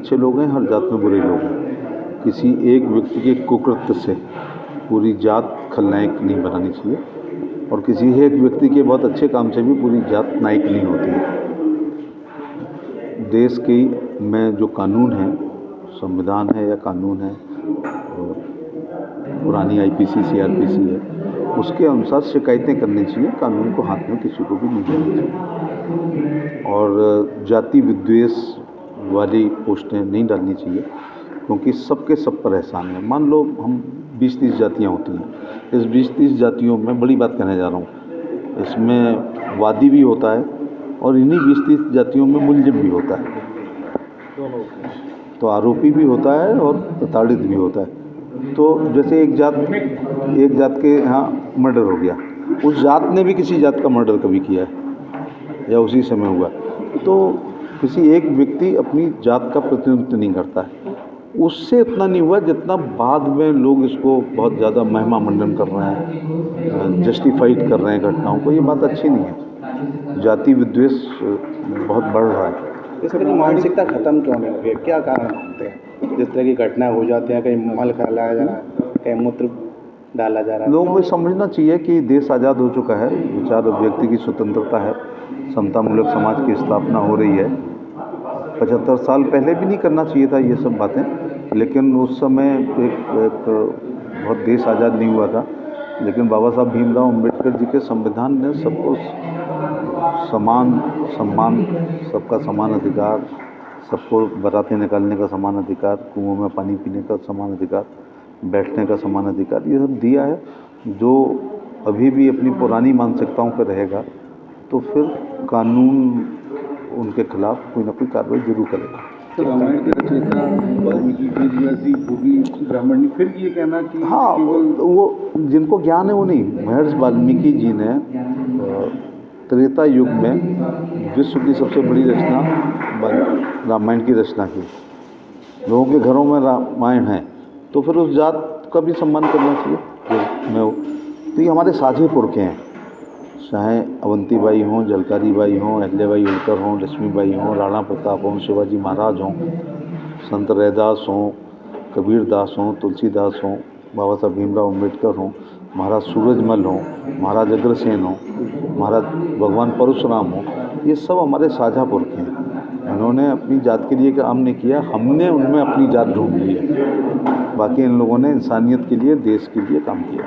अच्छे लोग हैं, हर जात में बुरे लोग हैं। किसी एक व्यक्ति के कुकृत्य से पूरी जात खलनायक नहीं बनानी चाहिए, और किसी एक व्यक्ति के बहुत अच्छे काम से भी पूरी जात नायक नहीं होती है। देश की में जो कानून है, संविधान है या कानून है, पुरानी आईपीसी सीआरपीसी है, उसके अनुसार शिकायतें करनी चाहिए। कानून को हाथ में किसी को भी नहीं देना चाहिए, और जाति विद्वेष वाली पोस्टें नहीं डालनी चाहिए, क्योंकि सबके सब पर एहसान है। मान लो हम 20-30 जातियाँ होती हैं, इस 20-30 जातियों में बड़ी बात कहने जा रहा हूँ, इसमें वादी भी होता है और इन्हीं 20-30 जातियों में मुलजिम भी होता है, तो आरोपी भी होता है और प्रताड़ित भी होता है। तो जैसे एक जात के यहाँ मर्डर हो गया, उस जात ने भी किसी जात का मर्डर कभी किया है या उसी समय हुआ, तो किसी एक व्यक्ति अपनी जात का प्रतिनिधित्व नहीं करता है। उससे इतना नहीं हुआ जितना बाद में लोग इसको बहुत ज़्यादा महिमा मंडन कर रहे हैं, जस्टिफाइड कर रहे हैं घटनाओं को। ये बात अच्छी नहीं है। जाति विद्वेष बहुत बढ़ रहा है। इस तरह की मानसिकता खत्म क्यों नहीं हुई है, क्या कारण मानते हैं? जिस तरह की घटना हो जाती है, कहीं मल खिलाया जा रहा है, कहीं मूत्र डाला जा रहा है। लोगों को समझना चाहिए कि देश आज़ाद हो चुका है, विचार व्यक्ति की स्वतंत्रता है, समतामूलक समाज की स्थापना हो रही है। 75 साल पहले भी नहीं करना चाहिए था ये सब बातें, लेकिन उस समय एक बहुत देश आज़ाद नहीं हुआ था, लेकिन बाबा साहब भीमराव अम्बेडकर जी के संविधान ने सबको समान सम्मान, सबका समान अधिकार, सबको बारातें निकालने का समान अधिकार, कुओं में पानी पीने का समान अधिकार, बैठने का समान अधिकार, ये सब दिया है। जो अभी भी अपनी पुरानी मानसिकताओं पर रहेगा तो फिर कानून उनके खिलाफ कोई ना कोई कार्रवाई जरूर करेगा। तो रामायण के रचयिता वाल्मीकि वेद व्यासी वो भी ब्राह्मण, फिर ये कहना कि हाँ, वो जिनको ज्ञान है वो नहीं। महर्षि वाल्मीकि जी ने त्रेता युग में विश्व की सबसे बड़ी रचना रामायण की रचना की। लोगों के घरों में रामायण है, तो फिर उस जात का भी सम्मान करना चाहिए। तो ये हमारे साझे पुरखे हैं, चाहे अवंती बाई हों, झलकारी बाई हों, अहिल्याबाई होलकर हों, लक्ष्मीबाई हों, राणा प्रताप हों, शिवाजी महाराज हों, संत रैदास हों, कबीर दास हों, तुलसीदास हों, बाबा साहब भीमराव अम्बेडकर हों, महाराज सूरजमल हों, महाराज अग्रसेन हों, महाराज भगवान परशुराम हों, ये सब हमारे साझा पुरखे हैं। इन्होंने अपनी जात के लिए काम नहीं किया, हमने उनमें अपनी जात ढूंढ ली है। बाकी इन लोगों ने इंसानियत के लिए, देश के लिए काम किया।